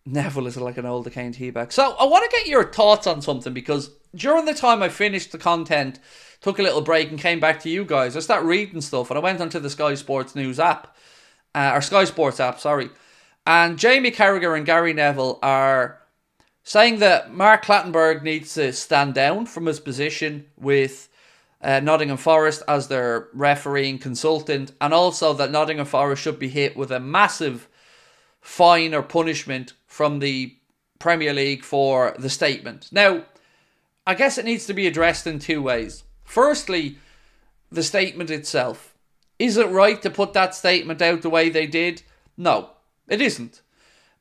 Neville is like an old decaying tea bag. So I want to get your thoughts on something, because during the time I finished the content, took a little break and came back to you guys, I started reading stuff and I went onto the Sky Sports News app, or Sky Sports app, sorry. And Jamie Carragher and Gary Neville are saying that Mark Clattenburg needs to stand down from his position with Nottingham Forest as their refereeing consultant, and also that Nottingham Forest should be hit with a massive fine or punishment from the Premier League for the statement. Now, I guess it needs to be addressed in two ways. Firstly, the statement itself. Is it right to put that statement out the way they did? No, it isn't.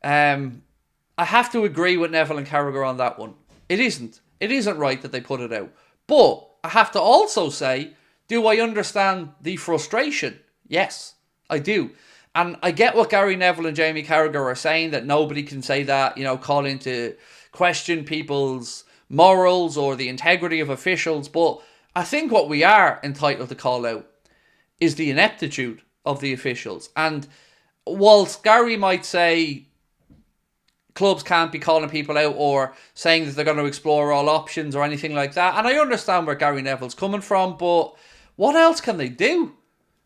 I have to agree with Neville and Carragher on that one. It isn't. It isn't right that they put it out. But I have to also say, do I understand the frustration? Yes, I do. And I get what Gary Neville and Jamie Carragher are saying, that nobody can say that, call into question people's morals or the integrity of officials. But I think what we are entitled to call out is the ineptitude of the officials. And whilst Gary might say clubs can't be calling people out or saying that they're going to explore all options or anything like that, and I understand where Gary Neville's coming from, but what else can they do?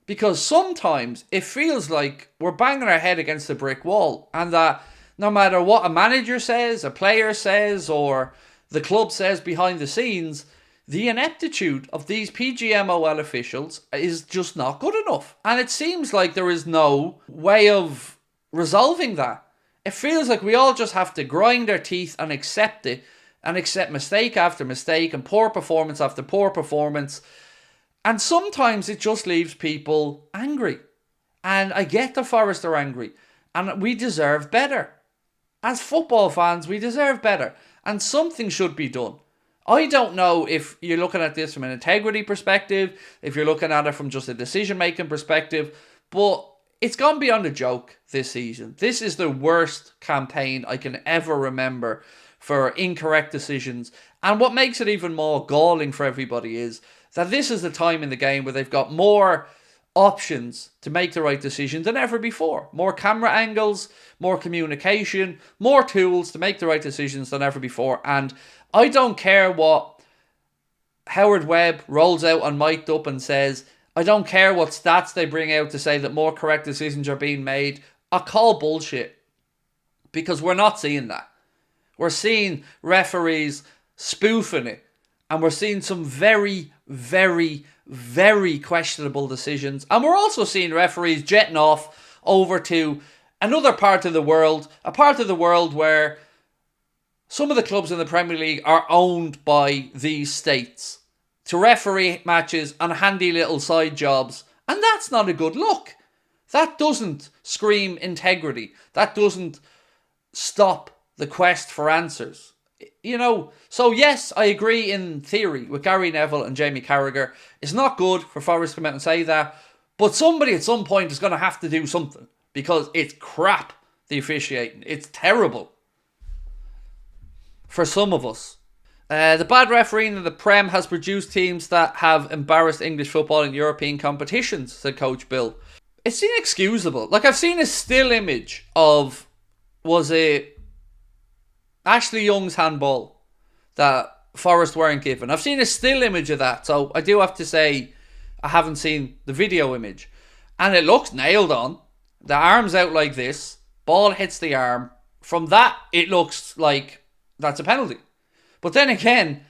Because sometimes it feels like we're banging our head against a brick wall, and that no matter what a manager says, a player says, or the club says behind the scenes, the ineptitude of these PGMOL officials is just not good enough. And it seems like there is no way of resolving that. It feels like we all just have to grind our teeth and accept it, and accept mistake after mistake and poor performance after poor performance. And sometimes it just leaves people angry. And I get the Forest are angry. And we deserve better. As football fans, we deserve better. And something should be done. I don't know if you're looking at this from an integrity perspective, if you're looking at it from just a decision-making perspective, but it's gone beyond a joke this season. This is the worst campaign I can ever remember for incorrect decisions. And what makes it even more galling for everybody is that this is the time in the game where they've got more options to make the right decision than ever before. More camera angles, more communication, more tools to make the right decisions than ever before. And I don't care what Howard Webb rolls out on Mic'd Up and says. I don't care what stats they bring out to say that more correct decisions are being made. I call bullshit. Because we're not seeing that. We're seeing referees spoofing it. And we're seeing some very, very, very questionable decisions. And we're also seeing referees jetting off over to another part of the world. A part of the world where some of the clubs in the Premier League are owned by these states to referee matches on handy little side jobs. And that's not a good look. That doesn't scream integrity. That doesn't stop the quest for answers. So yes, I agree in theory with Gary Neville and Jamie Carragher. It's not good for Forest to come out and say that, but somebody at some point is going to have to do something, because it's crap, the officiating. It's terrible for some of us. The bad refereeing in the Prem has produced teams that have embarrassed English football in European competitions, said Coach Bill. It's inexcusable. Like, I've seen a still image of, was it Ashley Young's handball that Forest weren't given. I've seen a still image of that, so I do have to say I haven't seen the video image. And it looks nailed on. The arm's out like this. Ball hits the arm. From that, it looks like that's a penalty. But then again,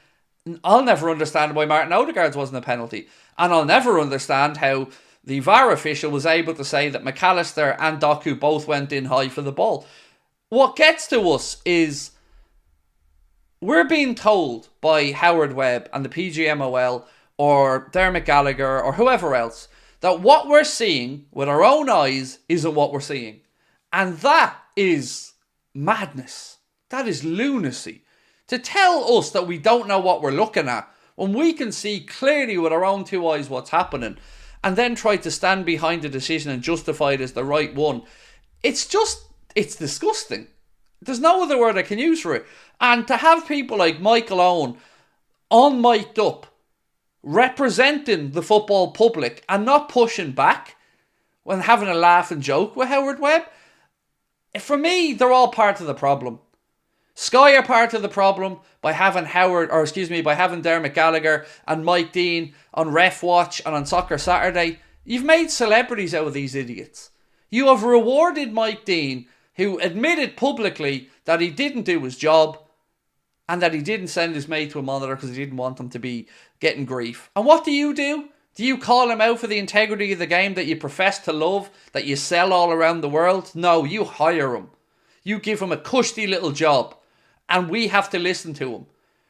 I'll never understand why Martin Odegaard's wasn't a penalty. And I'll never understand how the VAR official was able to say that McAllister and Doku both went in high for the ball. What gets to us is we're being told by Howard Webb and the PGMOL or Dermot Gallagher or whoever else that what we're seeing with our own eyes isn't what we're seeing. And that is madness. That is lunacy. To tell us that we don't know what we're looking at when we can see clearly with our own two eyes what's happening, and then try to stand behind a decision and justify it as the right one. It's disgusting. There's no other word I can use for it. And to have people like Michael Owen on Mic'd Up representing the football public and not pushing back when having a laugh and joke with Howard Webb, For me, they're all part of the problem. Sky are part of the problem by having by having Dermot Gallagher and Mike Dean on Ref Watch and on Soccer Saturday. You've made celebrities out of these idiots. You have rewarded Mike Dean, who admitted publicly that he didn't do his job and that he didn't send his mate to a monitor because he didn't want him to be getting grief. And what do? Do you call him out for the integrity of the game that you profess to love, that you sell all around the world? No, you hire him. You give him a cushy little job. And we have to listen to him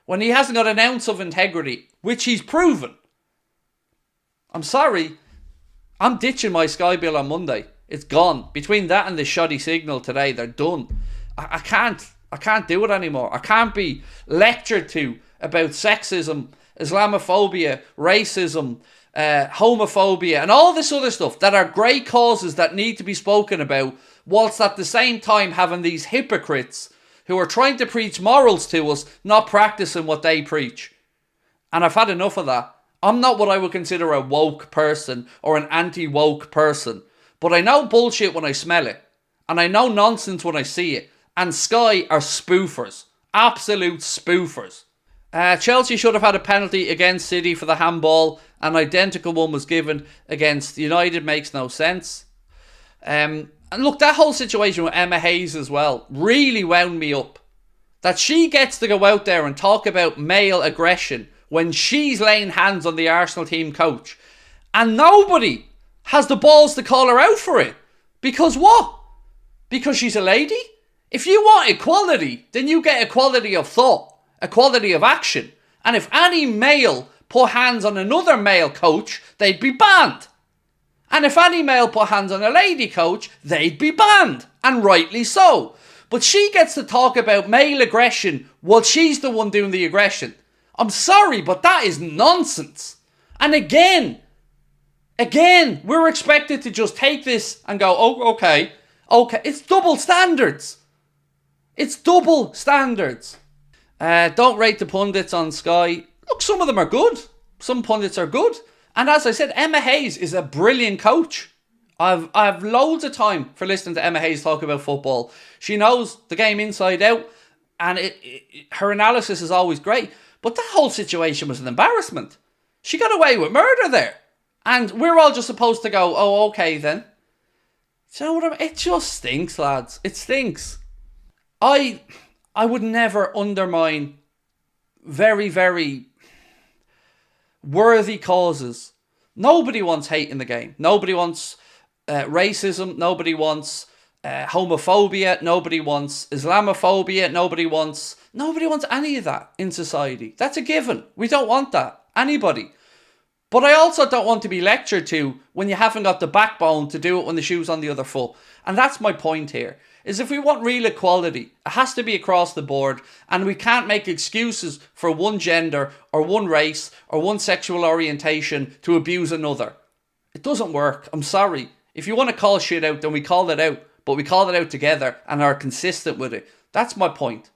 when he hasn't got an ounce of integrity, which he's proven. I'm sorry, I'm ditching my Sky bill on Monday. It's gone. Between that and the shoddy signal today, they're done. I can't do it anymore. I can't be lectured to about sexism, Islamophobia, racism, homophobia, and all this other stuff that are great causes that need to be spoken about, whilst at the same time having these hypocrites who are trying to preach morals to us, not practicing what they preach. And I've had enough of that. I'm not what I would consider a woke person or an anti-woke person. But I know bullshit when I smell it. And I know nonsense when I see it. And Sky are spoofers. Absolute spoofers. Chelsea should have had a penalty against City for the handball. An identical one was given against United. Makes no sense. And look, that whole situation with Emma Hayes as well really wound me up. That she gets to go out there and talk about male aggression when she's laying hands on the Arsenal team coach. And nobody has the balls to call her out for it. Because what? Because she's a lady? If you want equality, then you get equality of thought, equality of action. And if any male put hands on another male coach, they'd be banned. And if any male put hands on a lady coach, they'd be banned. And rightly so. But she gets to talk about male aggression while she's the one doing the aggression. I'm sorry, but that is nonsense. And again, we're expected to just take this and go, oh, okay. It's double standards. It's double standards. Don't rate the pundits on Sky. Look, some of them are good. Some pundits are good. And as I said, Emma Hayes is a brilliant coach. I've loads of time for listening to Emma Hayes talk about football. She knows the game inside out, and her analysis is always great. But that whole situation was an embarrassment. She got away with murder there. And we're all just supposed to go, oh, okay then. Do you know what I mean? It just stinks, lads. It stinks. I would never undermine very, very worthy causes. Nobody wants hate in the game. Nobody wants racism. Nobody wants homophobia. Nobody wants Islamophobia. Nobody wants any of that in society. That's a given. We don't want that. Anybody. But I also don't want to be lectured to when you haven't got the backbone to do it when the shoe's on the other foot. And that's my point here. Is if we want real equality, it has to be across the board, and we can't make excuses for one gender or one race or one sexual orientation to abuse another. It doesn't work. I'm sorry. If you want to call shit out, then we call it out, but we call it out together and are consistent with it. That's my point.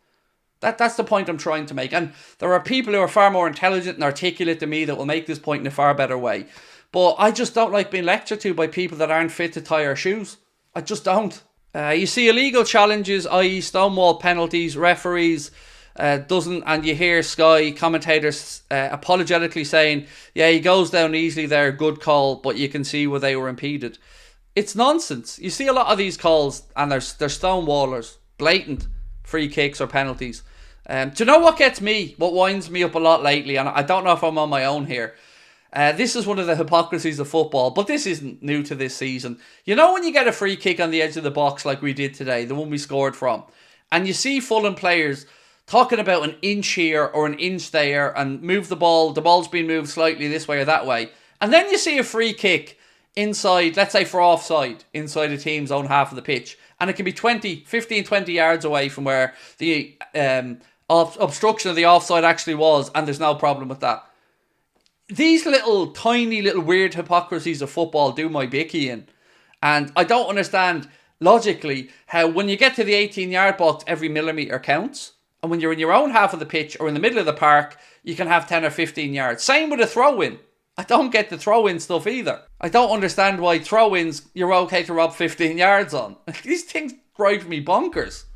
That's the point I'm trying to make. And there are people who are far more intelligent and articulate than me that will make this point in a far better way. But I just don't like being lectured to by people that aren't fit to tie our shoes. I just don't. You see illegal challenges, i.e. Stonewall penalties, referees and you hear Sky commentators apologetically saying, yeah, he goes down easily there, good call, but you can see where they were impeded. It's nonsense. You see a lot of these calls and they're stonewallers, blatant free kicks or penalties. Do you know what winds me up a lot lately, and I don't know if I'm on my own here. This is one of the hypocrisies of football, but this isn't new to this season. You know when you get a free kick on the edge of the box like we did today, the one we scored from, and you see Fulham players talking about an inch here or an inch there and move the ball's been moved slightly this way or that way, and then you see a free kick inside, let's say for offside, inside a team's own half of the pitch, and it can be 15, 20 yards away from where the obstruction of the offside actually was, and there's no problem with that. These tiny little weird hypocrisies of football do my bicky in. And I don't understand logically how when you get to the 18-yard box, every millimetre counts. And when you're in your own half of the pitch or in the middle of the park, you can have 10 or 15 yards. Same with a throw-in. I don't get the throw-in stuff either. I don't understand why throw-ins you're okay to rob 15 yards on. These things drives me bonkers.